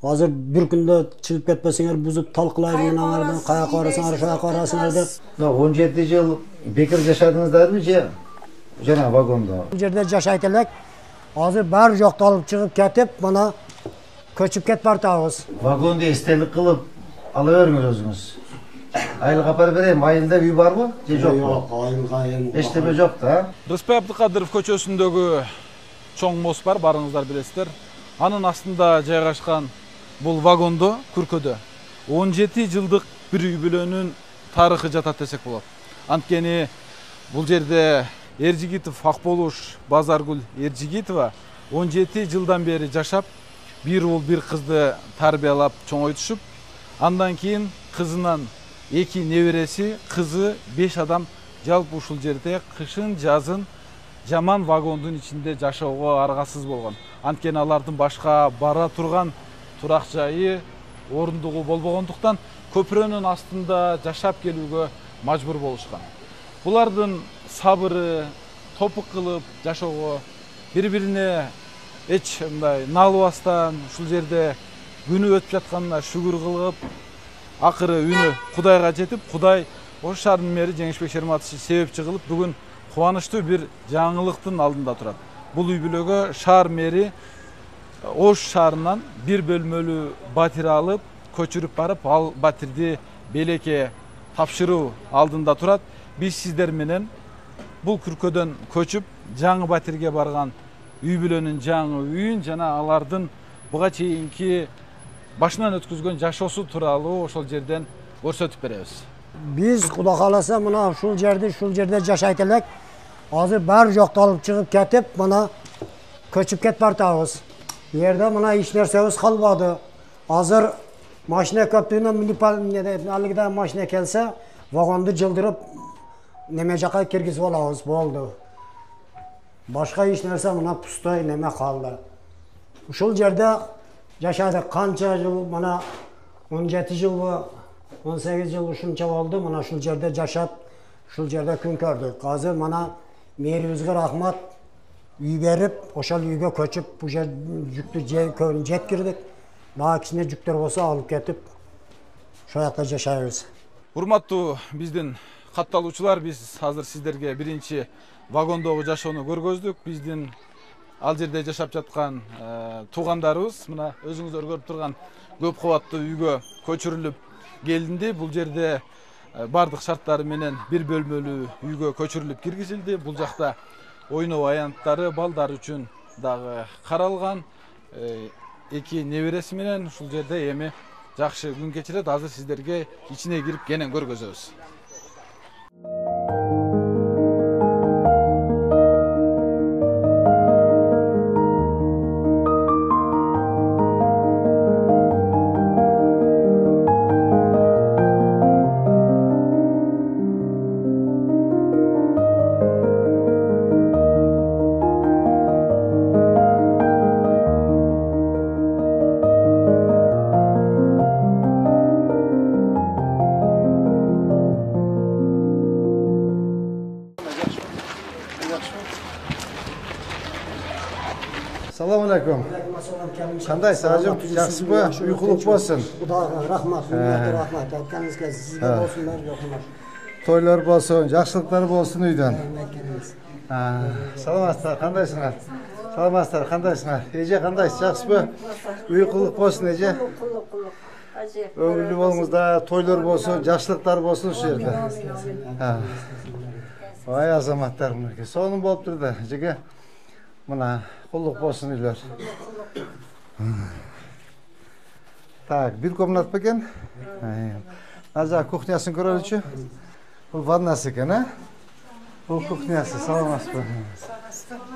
Hazır bir günde çıkıp ketmesingler buzub talqılayın anardan qayoqqa borasinglar, shu yoqqa borasinglar deb. 17 yıl bekar yaşadыңыздарбы же жана вагонда? Bu yerda yashayt elak. Hozir bar yoqqa olib chiqib ketib, mana ko'chib ketib boramiz. Vagonda estelik qilib olaverіңiz o'zingiz. Aylık apar vereyim, ayında uy barбы? Je jo'qmi? Yo'q, ayın. Eşteme жоқ да. Рыспай Абдыкадыров көчөсүндөгү чоң мост бар, барыңыздар билесиздер. Анын астында жайгашкан бул вагондо, күркөдө 17 жылдык бир үй бүлөнүн тарыхы жатат десек болот. Анткени бул жерде Эржигитов Акболуш Базаргүл Эржигитова 17 жылдан бери жашап, бир уул бир кызды тарбиялап чоңойтушуп, андан кийин кызынан 2 небереси, кызы 5 адам жалпы ушул жерде кышын жазын жаман вагондун ичинде жашоого аргасыз болгон. Анткени алардын башка бара турган турак жайы, орундугу болбогондуктан көпүрөнүн астында жашап келүүгө мажбур болушкан. Булардын сабыры, топук кылып жашоого, бири-бирине эч мындай налбастан ушул жерде күнү өтүп жатканына шүгүр кылып, акыры үнү Кудайга жетип, Кудай Ош шаарынын мэри Жеңишбек Шерматович себепчи кылып, бүгүн кубанычтуу бир жаңылыктын алдында турат. Бул үй бүлөгө шаар мэри Ош шаарынан бир бөлмөлүү батир алып, көчүрүп барып, ал батирди белекке тапшыруу алдында турат. Биз сиздер менен бул күркөдөн көчүп, жаңы батирге барган үй бүлөнүн жаңы үйүн жана алардын буга чейинки башынан өткүзгөн жашоосу тууралуу ошол жерден көрсөтүп беребиз. Biz Xudo xolasa mana ушул жерде жашайт элек. Hozir бар жоқта olib chiqib ketib, mana көчүп кетип бартабыз. Yerda mana hech narsamiz qolmadi. Hozir mashina көптүгүнөн minib aligida mashina kelsa, vagonni jildirib nima joqqa kirgizib olamiz, bo'ldi. Boshqa hech narsa mana pustoy nima qoldi. Ушул жерде жашадык канча жыл, mana 17 жыл bu 18 yıl ушунча болду, mana ушул жерде жашап, ушул жерде күн көрдүк. Азыр mana мэрибизге рахмат, үй берип, ошол үйгө көчүп, бул жер жүктү жеткирдик. Баа кичине жүктөр болсо алып кетип, ошол жакта жашайбыз. Урматтуу биздин катталуучулар, биз азыр сиздерге биринчи вагондогу жашоону көргөздүк. Биздин ал жерде жашап жаткан туугандарыбыз мына өзүңүздөр көрүп турган көп кабаттуу үйгө көчүрүлүп келинди. Бул жерде бардык шарттары менен бир бөлмөлүү үйгө көчүрүлүп киргизилди. Бул жакта ойноо аянттары балдар үчүн дагы каралган. 2 небереси менен ушул жерде эми жакшы күн кечирет. Азыр сиздерге ичине кирип кенен көргөзөбүз. Assalomu alaykum. Qandaysiz hajim? Yaxshimi? Uyquluk bo'lsin. Xudoga rahmat, minnatdor rahmat. Aytganingizga sizga bo'lsinlar, yo'qlar. To'ylar bo'lsin, yaxshiliklar bo'lsin uydan. Salomatsizlar, qandaysizlar? Salomatsizlar, qandaysizlar? Eje qandaysiz? Yaxshimi? Uyquluk bo'lsin, eje. Ömürlü bolunguzda to'ylar bo'lsin, yaxshiliklar bo'lsin shu yerda. Vay azamatlar buniki. Sonun bo'lib turdi, ejega. Mana qulluk bo'lsin uylar. Так, bir komnat ekan. Nazar kuxnyasini ko'raylikchi. Bu vannasi ekan, ha? Bu kuxnyasi, salomatsizmi?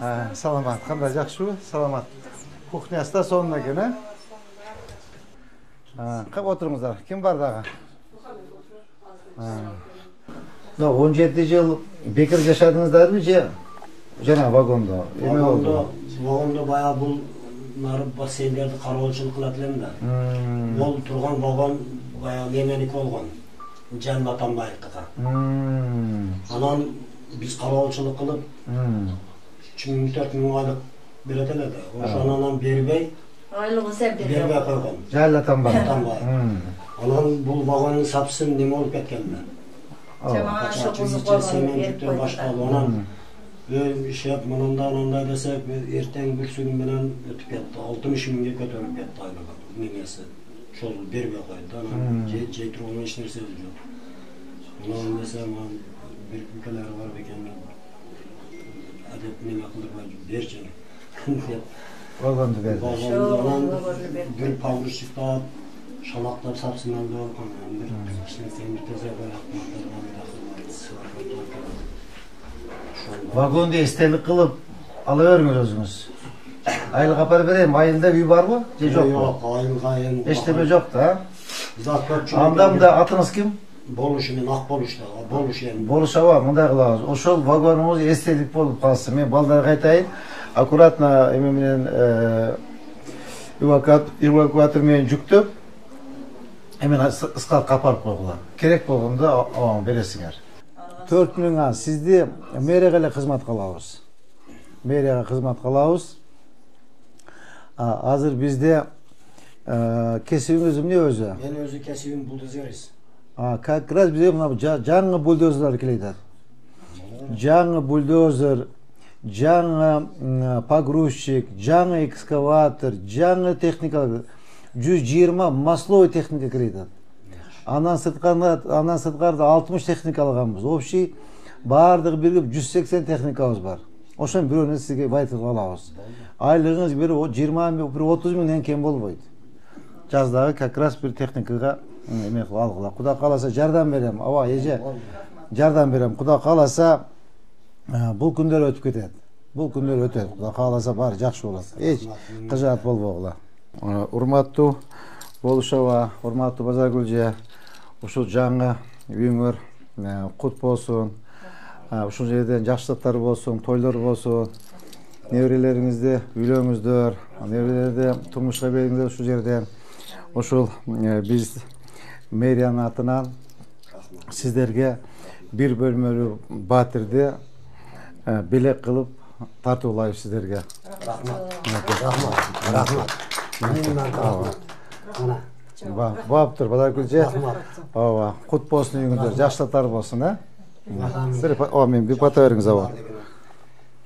Ha, salomat. Qanday yaxshimi? Salomat. Kuxnyasida sonun ekan, ha? Ha, qab o'tiringizlar. Kim bor daga? Ha. 17 yıl bekar yaşadыңыздарбы же жана вагондо? Эме болду? Вагондо баягы бул бассейндерди кароочулук кылат элем да. Бул турган вагон баягы неменики болгон. Жанат Атамбаевдика. Анан биз кароочулук кылып 3 миң 4 миң айлык берет эле да. Ошонан бербей Айлығы sen бербей берген. қойған. Жайлатан бар. Там бар. Анан бұл вагонның сапсын неме болып кеткен мен. Жаман şu kuzu Semen koymanı жүктен verip başladı. koydular. Ondan şef mınanday desek erten bir suyun bilen ötüp ketdi. 60 minge kötörüp ketdi aylığı. Nemesi. Şol berбей koydu. Anam jeytir onun hiç nerse yok. Ondan desem bir ülkeler var beken adep neme kıldık berçen. Vagondu berdi. Ondan bir pavruçlukta şalaktap sapsın aldı. Bir işine semir teze koyak. Vagondu estelik kılıp alıvermiyor özünüz. Aylık apar vereyim. Ayında bir var mı? Yok mu? Yok, ayın. Eşleme yok da. Zat köpçülük. Andam da atınız kim? Boluş men Akboluş'ta. Boluş yani. Boluşa var, mınday kılağız. Oşol vagonumuz estelik bolup kalsın. Men balдар kaytayın. Akkuratna ememinen evakuatör men жүктөp hemen ıskal kaparıp koygular. Kerek bolganda avam beresiңер. 4000 az. Sizdi mэрияга kızmat kılabız. Mэрияга kızmat kılabız. Azır bizde kesibimiz ne özü? Ben özü kesibim buldozeriz. Как раз bize жаңы бульдозерлар келеді. Жаңы бульдозер, жаңы погрузчик, жаңы экскаватор, жаңы техника, 120 масловый техника келеді. Анан сырткарда 60 техника алганбыз. Общий бардыгы биргип 180 техникабыз бар. Ошон бирөөнү сизге айтып алабыз. Айлыгыңыз бир 20-30 миңден кем болбойт. Жаздагы как раз bir техникага эме кылып алгыла. Куда кааласа жардам берем. Аба эже жардам берем. Куда кааласа бул күндөр өтүп кетет. Бул күндөр өтөт. Куда кааласа баары жакшы болот. Эч кыжаат болбогула. Урматтуу Болушова, урматтуу Базаргүлже, ушул жаңы үйүңөр кут болсун. Ушул жерден жакшылыктар болсун, тойлор болсун. Неберелериңизди үйлөңүздөр, неберелерди турмушка бериңиздер ушул жерден. Ушул биз мэриянын атынан сиздерге бир бөлмөлүү батирди белек кылып тартуулайбыз сиздерге. Рахмат. Баптыр Базаргүлже. Ооба, кут болсун үйүңүздөр, жакшылыктар болсун, мен бир бата бериңиз аба.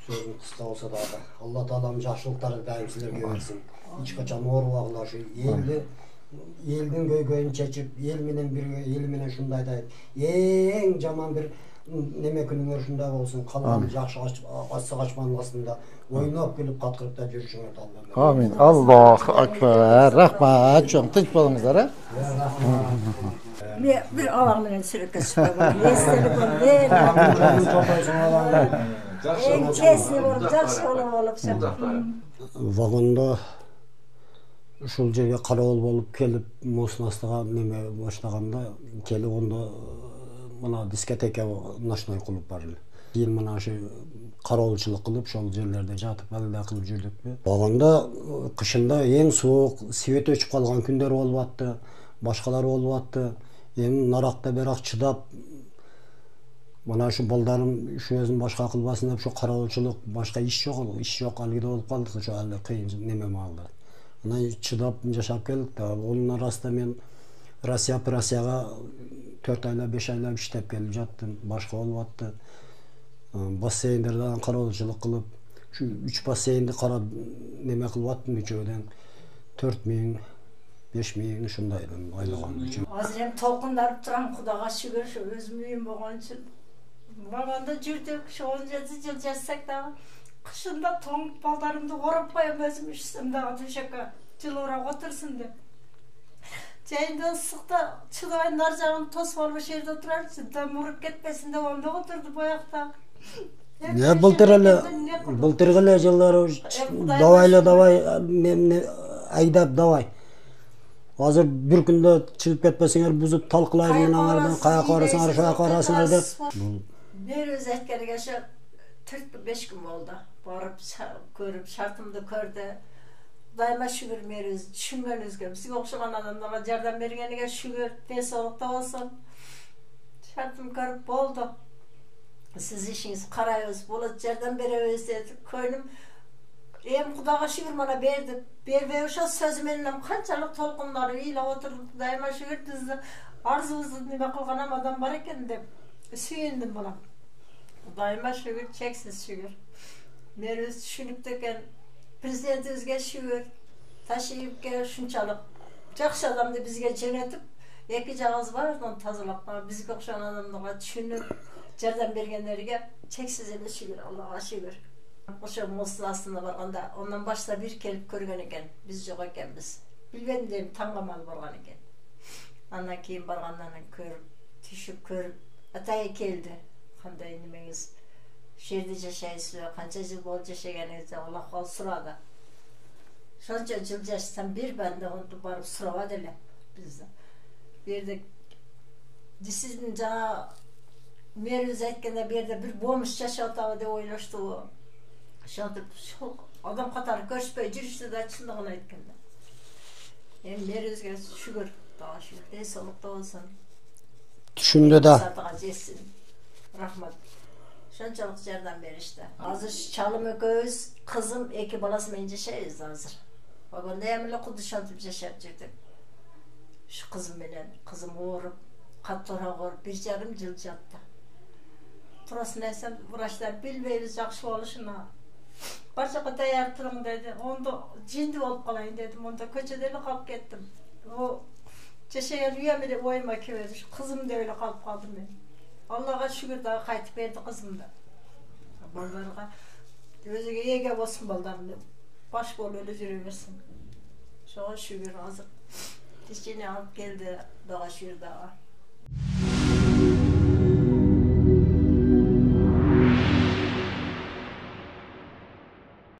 Sözün kısa olsa da Allah Teala'nın жақсылықтары daim sizlerге versin. Hiç kaçan oruğlar şu elдің көйгөйін чечip, el menen birge, el menen şunday da en jaman bir neme күнүңөр şunday bolsun. Kalan жақсы açsa kaçmanın астында ойноп келип каткырыкта жүрүшүңөр Алла. Amin. Allahu akbar. Rahmat. Çok tinç bolуңуздар, ha? Bir alağımın sürükle süpürüm. Nesteli en kesini olup, жақсы olup Vagonda ушул жерге кароол болуп келип мостун астыга неме баштаганда келип онда мына дискотека ночной кылып бар эле. Кийин мына ошо кароолчулук кылып ошол жерлерде жатып алда кылып жүрдүкпү. Вагонда кышында эң суук, свет өчүп калган күндөр болуп атты, башкалар болуп атты. Эми наракта берак чыдап мына ушу балдарым ушу өзүн башка кылбасын деп ушу кароолчулук башка иш жок алгиде болуп калдык ошо алы кыйын неме маалда. Мына чыдап жашап келдик да. Онун арасында мен Россияга 4 айлап 5 айлап иштеп келип жаттым. Башка болуп атты. Бассейндерден кароолчулук кылып, ушу 3 бассейнди карап неме кылып аттым үчөөдөн 4000 5000 ушундайдан айлыгым үчүн. Азыр эми толкундарып турам, Кудайга шүгүр, өзүм үйүм болгон үчүн. Вагонда жүрдүк, ошо 17 жыл жашасак дагы кышында тоңуп балдарымды ороп коем өзүм ишсем дагы төшөккө жылуураак отурсун деп. Жайында ысыкта чыдабайдын ар жагын тосуп алып ошол жерде отурарчы, дем уруп кетпесин деп ондо отурду боякта. Былтыр эле жылдары давай айдап давай. Азыр бир күндө чыгып кетпесеңер бузуп талкылайбыз мынаңардан каяка барасыңар, ошояка барасыңар деп. Бир өз айткенге ошо 4-5 күн болду. Барып көрүп шартымды көрдү. Дайыма шүгүр бериз, түшүнгөнүбүзгө, бизге окшогон адамдарга жардам бергениге шүгүр, денсаулыкта болсун. Шартым көрүп болду. Siz işiniz karayız, bulut yerden beremiz dedi. Koynum Kudağa şükür bana berdi. Berbe uşa söz meninem kançalık tolkunları iyla oturduk. Daima şükür bizde arzumuzda nime kılgan adam var eken de süyündüm bana. Daima şükür, çeksiz şükür. Meruz düşünüp döken prezidentimizge şükür. Taşıyıp gel şunçalık. Жақсы адамды бізге жөнетіп, екі жағыз бар, оны тазалап, бізге оқшан адамдарға түсініп, жардам бергендерге чексіз еле шүгір, Аллаға шүгір. Ошо Мосул астына барганда, ондан башта бир келип көргөн экен, биз жок экенбиз. Билбедим дейм, таңгамал болгон экен. Андан кийин баргандан көрүп, түшүп көрүп, атайы келди. Кандай немеңиз, жерде жашайсызбы, канча жыл болуп жашагениңизди Аллах сурады. Şonca yıl yaşasam bir bende onu barıp sırava dele bizde. Bir de sizin cana meruz etkende bir de bir boğmuş yaşatağı de oylaştı o. Şonca adam katarı görüşpey жүрüştü de çındığına etkende. Meruzga şükür, daha şükür. Ey solukta olsun. Düşündü de. Satığa yesin. Rahmat. Şonçalık yerden beri işte. Hazır çalım öküz, kızım, iki balası mence şeyiz hazır. Baganda emile kudu şantıp yaşap jirdim. Şu kızım bilen, kızım uğurup, katlara korup, 1,5 yıl jattı. Turasını esen, vraçlar bilbeybiz jakşı oluşuna. Barçaqa tayar turun dedi, onda cindi olup kalayın dedim, onda köçede kalıp kettim. O yaşayan üyem ile oyuma kevedi, şu kızım da öyle kalıp kaldım ben. Allah'a şükür daha kaytıp verdi kızım da. Ballarga, özüge yege olsun baldarım dedim. Baş bol öyle yürüversin. Şoğa şükür hazır. Dişini alıp geldi, daha şükür daha.